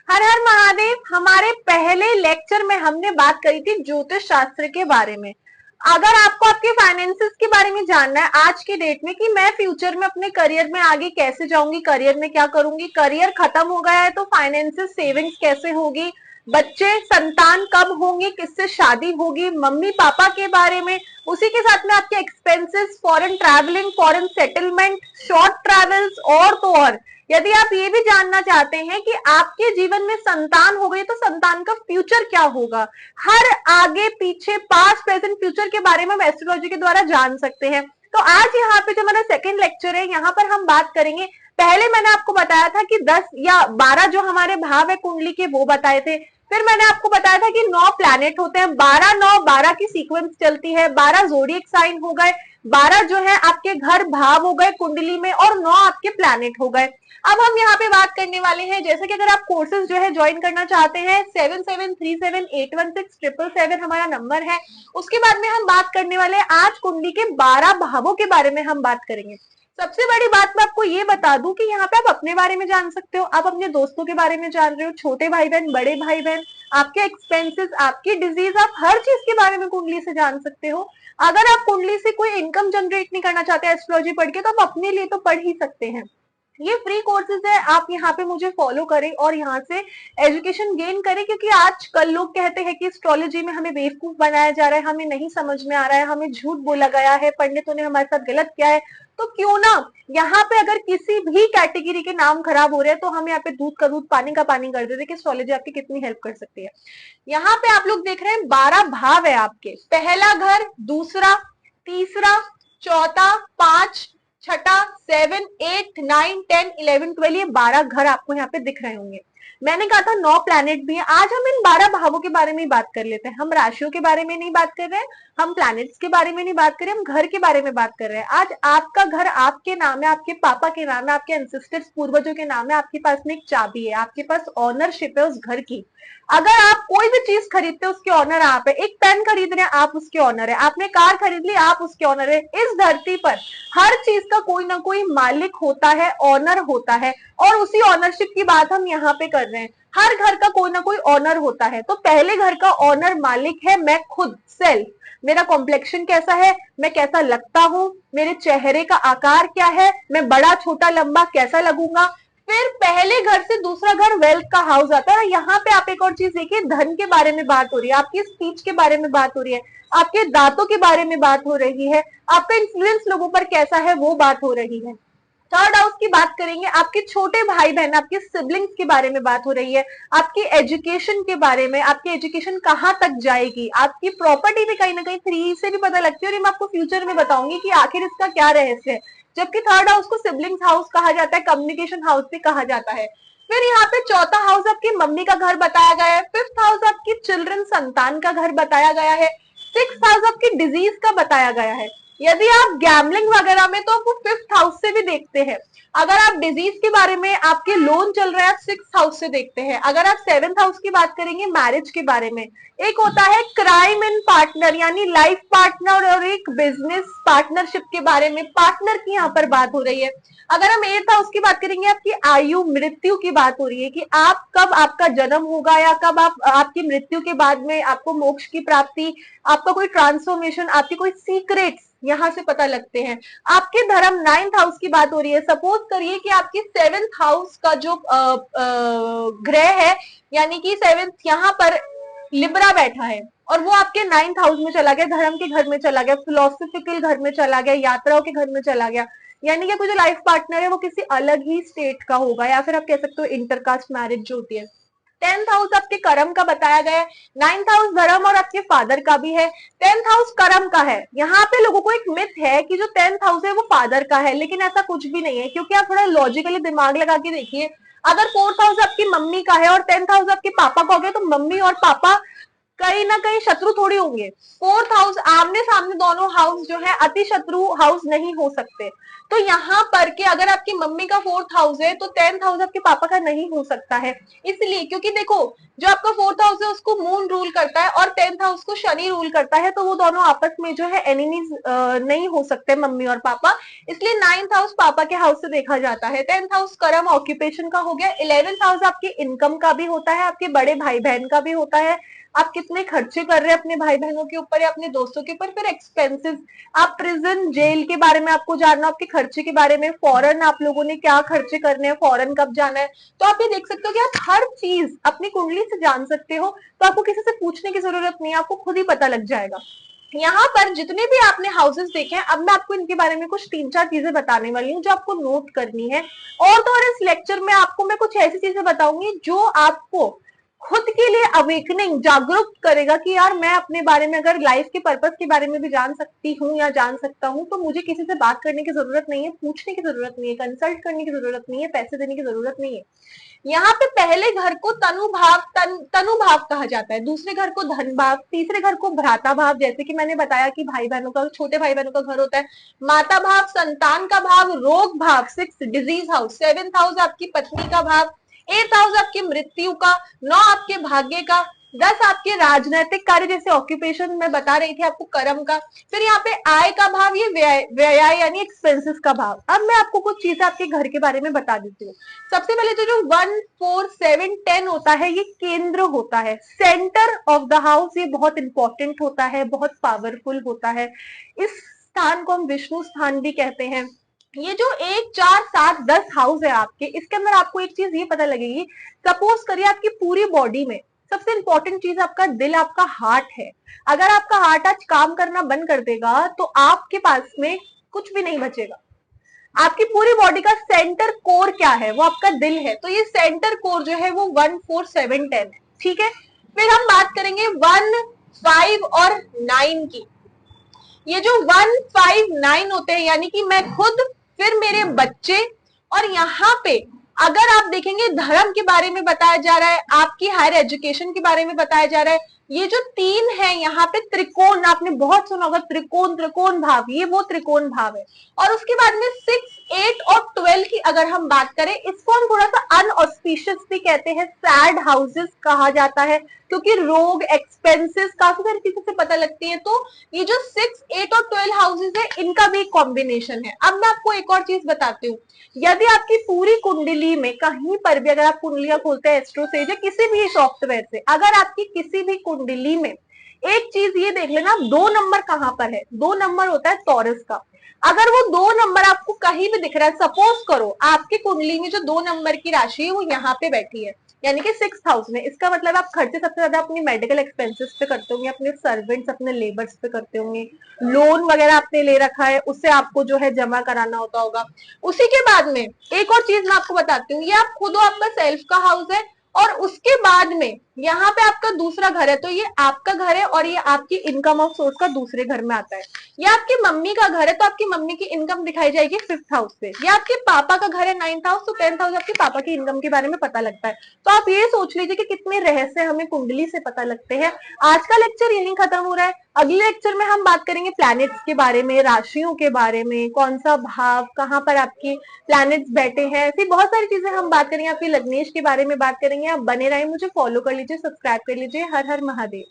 हर हर महादेव। हमारे पहले लेक्चर में हमने बात करी थी ज्योतिष शास्त्र के बारे में। अगर आपको आपके फाइनेंसेस के बारे में जानना है आज की डेट में कि मैं फ्यूचर में अपने करियर में आगे कैसे जाऊंगी, करियर में क्या करूंगी, करियर खत्म हो गया है तो फाइनेंसेस सेविंग्स कैसे होगी, बच्चे संतान कब होंगे, किससे शादी होगी, मम्मी पापा के बारे में, उसी के साथ में आपके expenses, foreign travelling, foreign settlement, short travels और तो और यदि आप ये भी जानना चाहते हैं कि आपके जीवन में संतान हो गई तो संतान का फ्यूचर क्या होगा, हर आगे पीछे पास्ट प्रेजेंट फ्यूचर के बारे में हम एस्ट्रोलॉजी के द्वारा जान सकते हैं। तो आज यहाँ पे जो हमारा सेकंड लेक्चर है यहाँ पर हम बात करेंगे। पहले मैंने आपको बताया था कि 10 या 12 जो हमारे भाव है कुंडली के वो बताए थे। फिर मैंने आपको बताया था कि 9 प्लैनेट होते हैं, 12 9 12 की सीक्वेंस चलती है, 12 जोडिएक साइन हो गए, 12 जो है आपके घर भाव हो गए कुंडली में और 9 आपके प्लैनेट हो गए। अब हम यहाँ पे बात करने वाले हैं जैसे कि अगर आप कोर्सेज जो है ज्वाइन करना चाहते हैं 7737816777 हमारा नंबर है। उसके बाद में हम बात करने वाले हैं आज कुंडली के 12 भावों के बारे में हम बात करेंगे। सबसे बड़ी बात मैं आपको ये बता दूं कि यहाँ पे आप अपने बारे में जान सकते हो, आप अपने दोस्तों के बारे में जान रहे हो, छोटे भाई बहन, बड़े भाई बहन, आपके एक्सपेंसेस, आपकी डिजीज, आप हर चीज के बारे में कुंडली से जान सकते हो। अगर आप कुंडली से कोई इनकम जनरेट नहीं करना चाहते एस्ट्रोलॉजी पढ़ के तो आप अपने लिए तो पढ़ ही सकते हैं। ये फ्री कोर्सेज है, आप यहाँ पे मुझे फॉलो करें और यहाँ से एजुकेशन गेन करें, क्योंकि आजकल लोग कहते हैं कि एस्ट्रोलॉजी में हमें बेवकूफ बनाया जा रहा है, हमें नहीं समझ में आ रहा है, हमें झूठ बोला गया है, पंडितों ने हमारे साथ गलत किया है। तो क्यों ना यहाँ पे अगर किसी भी कैटेगरी के नाम खराब हो रहे हैं तो हम यहाँ पे दूध का दूध पानी का पानी कर देते कि एस्ट्रोलॉजी आपकी कितनी हेल्प कर सकती है। यहाँ पे आप लोग देख रहे हैं 12 भाव है आपके, पहला घर, दूसरा, तीसरा, चौथा, 5, छठा, 7, 8, 9, 10, 11, 12 ये 12 घर आपको यहाँ पे दिख रहे होंगे। मैंने कहा था 9 प्लैनेट भी है। आज हम इन 12 भावों के बारे में ही बात कर लेते हैं। हम राशियों के बारे में नहीं बात कर रहे हैं, हम प्लैनेट्स के बारे में नहीं बात कर रहे, हम घर के बारे में बात कर रहे हैं। आज आपका घर आपके नाम है, आपके पापा के नाम है, आपके एंसेस्टर्स पूर्वजों के नाम है, आपके पास में एक चाबी है, आपके पास ऑनरशिप है उस घर की। अगर आप कोई भी चीज खरीदते हो उसके ऑनर आप है, एक पेन खरीद रहे हैं आप उसके ऑनर है, आपने कार खरीद ली आप उसके ऑनर है। इस धरती पर हर चीज का कोई ना कोई मालिक होता है, ऑनर होता है, और उसी ऑनरशिप की बात हम यहाँ पे कर रहे हैं। हर घर का कोई ना कोई ऑनर होता है। तो पहले घर का ऑनर मालिक है मैं खुद, सेल्फ। मेरा कॉम्प्लेक्शन कैसा है, मैं कैसा लगता हूँ, मेरे चेहरे का आकार क्या है, मैं बड़ा छोटा लंबा कैसा लगूंगा। फिर पहले घर से दूसरा घर वेल्थ का हाउस आता है। और यहाँ पे आप एक और चीज देखिए, धन के बारे में बात हो रही है, आपकी स्पीच के बारे में बात हो रही है, आपके दांतों के बारे में बात हो रही है, आपका इन्फ्लुएंस लोगों पर कैसा है वो बात हो रही है। थर्ड हाउस की बात करेंगे, आपके छोटे भाई बहन, आपके सिबलिंग्स के बारे में बात हो रही है, आपकी एजुकेशन के बारे में, आपकी एजुकेशन कहाँ तक जाएगी, आपकी प्रॉपर्टी भी कहीं ना कहीं 3 से भी पता लगती है। और मैं आपको फ्यूचर में बताऊंगी कि आखिर इसका क्या रहस्य है। जबकि थर्ड हाउस को सिबलिंग्स हाउस कहा जाता है, कम्युनिकेशन हाउस भी कहा जाता है। फिर यहाँ पे चौथा हाउस आपकी मम्मी का घर बताया गया है, फिफ्थ हाउस आपकी चिल्ड्रन संतान का घर बताया गया है, सिक्स हाउस आपकी डिजीज का बताया गया है। यदि आप गैम्बलिंग वगैरह में तो वो फिफ्थ हाउस से भी देखते हैं। अगर आप डिजीज के बारे में, आपके लोन चल रहा है, आप सिक्स हाउस से देखते हैं। अगर आप सेवेंथ हाउस की बात करेंगे मैरिज के बारे में, एक होता है क्राइम इन पार्टनर यानी लाइफ पार्टनर, और एक बिजनेस पार्टनरशिप के बारे में पार्टनर की यहाँ पर बात हो रही है। अगर हम एट्थ हाउस की बात करेंगे, आपकी आयु मृत्यु की बात हो रही है कि आप कब आपका जन्म होगा या कब आपकी मृत्यु के बाद में आपको मोक्ष की प्राप्ति, आपका कोई ट्रांसफॉर्मेशन, आपकी कोई सीक्रेट्स यहाँ से पता लगते हैं। आपके धर्म नाइन्थ हाउस की बात हो रही है। सपोज करिए कि आपकी सेवेंथ हाउस का जो ग्रह है यानी कि सेवेंथ यहाँ पर लिब्रा बैठा है और वो आपके नाइन्थ हाउस में चला गया, धर्म के घर में चला गया, फिलोसफिकल घर में चला गया, यात्राओं के घर में चला गया, यानी कि कोई जो लाइफ पार्टनर है वो किसी अलग ही स्टेट का होगा, या फिर आप कह सकते हो इंटरकास्ट मैरिज जो होती है। 10th हाउस आपके कर्म का बताया गया है, 9th हाउस धर्म और आपके फादर का भी है, 10th हाउस कर्म का है। यहाँ पे लोगों को एक मिथ है कि जो 10th हाउस है वो फादर का है, लेकिन ऐसा कुछ भी नहीं है, क्योंकि आप थोड़ा लॉजिकली दिमाग लगा के देखिए। अगर 4th हाउस आपकी मम्मी का है और 10th हाउस आपके पापा का हो गया तो मम्मी और पापा कहीं ना कहीं शत्रु थोड़ी होंगे। फोर्थ हाउस आमने सामने दोनों हाउस जो है अति शत्रु हाउस नहीं हो सकते। तो यहाँ पर के अगर आपकी मम्मी का फोर्थ हाउस है तो 10th हाउस आपके पापा का नहीं हो सकता है। इसलिए क्योंकि देखो जो आपका फोर्थ हाउस है उसको मून रूल करता है और 10th हाउस को शनि रूल करता है, तो वो दोनों आपस में जो है एनिमीज नहीं हो सकते मम्मी और पापा। इसलिए 9th हाउस पापा के हाउस से देखा जाता है। 10th हाउस कर्म ऑक्यूपेशन का हो गया। 11th हाउस आपके इनकम का भी होता है, आपके बड़े भाई बहन का भी होता है, आप कितने खर्चे कर रहे हैं अपने भाई बहनों के ऊपर या अपने दोस्तों के ऊपर। फिर एक्सपेंसेस, आप प्रिजन जेल के बारे में आपको जानना, आपके खर्चे के बारे में, फॉरेन आप लोगों ने क्या खर्चे करने हैं, फॉरेन कब जाना है। तो आप ये देख सकते हो कि आप हर चीज अपनी कुंडली से जान सकते हो। तो आपको किसी से पूछने की जरूरत नहीं है, आपको खुद ही पता लग जाएगा। यहाँ पर जितने भी आपने हाउसेस देखे हैं, अब मैं आपको इनके बारे में कुछ 3-4 चीजें बताने वाली हूँ जो आपको नोट करनी है। और तो और इस लेक्चर में आपको मैं कुछ ऐसी चीजें बताऊंगी जो आपको खुद के लिए अवेकनिंग, जागरूक करेगा कि यार मैं अपने बारे में अगर लाइफ के पर्पस के बारे में भी जान सकती हूँ या जान सकता हूँ, तो मुझे किसी से बात करने की जरूरत नहीं है, पूछने की जरूरत नहीं है, कंसल्ट करने की जरूरत नहीं है, पैसे देने की जरूरत नहीं है। यहाँ पे पहले घर को तनु भाव कहा जाता है, दूसरे घर को धन भाव, तीसरे घर को भ्राता भाव, जैसे कि मैंने बताया कि भाई बहनों का, छोटे भाई बहनों का घर होता है। माता भाव संतान का भाव, रोग भाव 6 डिजीज हाउस, 7th हाउस आपकी पत्नी का भाव, 8th हाउस आपकी मृत्यु का, 9 आपके भाग्य का, 10 आपके राजनैतिक कार्य जैसे ऑक्यूपेशन में बता रही थी आपको कर्म का। फिर यहाँ पे आय का भाव, ये व्यय यानी एक्सपेंसेस का भाव। अब मैं आपको कुछ चीजें आपके घर के बारे में बता देती हूँ। सबसे पहले तो जो 1, 4, 7, 10 होता है, ये केंद्र होता है, सेंटर ऑफ द हाउस। ये बहुत इंपॉर्टेंट होता है, बहुत पावरफुल होता है। इस स्थान को हम विष्णु स्थान भी कहते हैं। ये जो 1, 4, 7, 10 हाउस है आपके, इसके अंदर आपको एक चीज ये पता लगेगी। सपोज करिए आपकी पूरी बॉडी में सबसे इंपॉर्टेंट चीज आपका दिल, आपका हार्ट है। अगर आपका हार्ट आज काम करना बंद कर देगा तो आपके पास में कुछ भी नहीं बचेगा। आपकी पूरी बॉडी का सेंटर कोर क्या है, वो आपका दिल है। तो ये सेंटर कोर जो है वो 1, 4, 7, 10 है, ठीक है। फिर हम बात करेंगे 1, 5 और 9 की। ये जो 1, 5, 9 होते हैं, यानी कि मैं खुद, फिर मेरे बच्चे, और यहाँ पे अगर आप देखेंगे धर्म के बारे में बताया जा रहा है, आपकी हायर एजुकेशन के बारे में बताया जा रहा है। ये जो 3 है यहाँ पे त्रिकोण, आपने बहुत सुना होगा त्रिकोण, त्रिकोण भाव, ये वो त्रिकोण भाव है। और उसके बाद में 6, 8 और 12 की अगर हम बात करें, इसको हम थोड़ा सा अनऑस्पिशियस भी कहते हैं, सैड हाउसेस कहा जाता है, क्योंकि रोग, एक्सपेंसेस, काफी सारी चीजें से पता लगती है। तो ये जो 6, 8 और 12 हाउसेस है, इनका भी एक कॉम्बिनेशन है। अब मैं आपको एक और चीज बताती हूँ। यदि आपकी पूरी कुंडली में कहीं पर भी, अगर आप कुंडलियां खोलते हैं एस्ट्रोसेज या किसी भी सॉफ्टवेयर से, अगर आपकी किसी भी कुंडली में एक चीज ये देख लेना, 2 नंबर कहां पर है। 2 नंबर होता है टॉरस का। अगर वो 2 नंबर आपको कहीं भी दिख रहा है, सपोज करो आपकी कुंडली में जो 2 नंबर की राशि है वो यहाँ पे बैठी है, यानी कि 6th हाउस में, इसका मतलब आप खर्चे सबसे ज्यादा अपनी मेडिकल एक्सपेंसेस पे करते होंगे, अपने सर्वेंट्स, अपने लेबर्स पे करते होंगे, लोन वगैरह आपने ले रखा है उससे आपको जो है जमा कराना होता होगा। उसी के बाद में एक और चीज मैं आपको बताती हूँ, ये आप खुद हो, आपका सेल्फ का हाउस है, और उसके बाद में यहाँ पे आपका दूसरा घर है, तो ये आपका घर है और ये आपकी इनकम ऑफ सोर्स का दूसरे घर में आता है। ये आपकी मम्मी का घर है, तो आपकी मम्मी की इनकम दिखाई जाएगी 5th हाउस से। ये आपके पापा का घर है 9th हाउस, तो 10th हाउस आपके पापा की इनकम के बारे में पता लगता है। तो आप ये सोच लीजिए कि कितने रहस्य हमें कुंडली से पता लगते हैं। आज का लेक्चर यहीं खत्म हो रहा है। अगले लेक्चर में हम बात करेंगे प्लैनेट्स के बारे में, राशियों के बारे में, कौन सा भाव, कहाँ पर आपकी प्लैनेट्स बैठे हैं, ऐसी बहुत सारी चीजें हम बात करेंगे। आपकी लग्नेश के बारे में बात करेंगे। आप बने रहे, मुझे फॉलो कर लीजिए, सब्सक्राइब कर लीजिए। हर हर महादेव।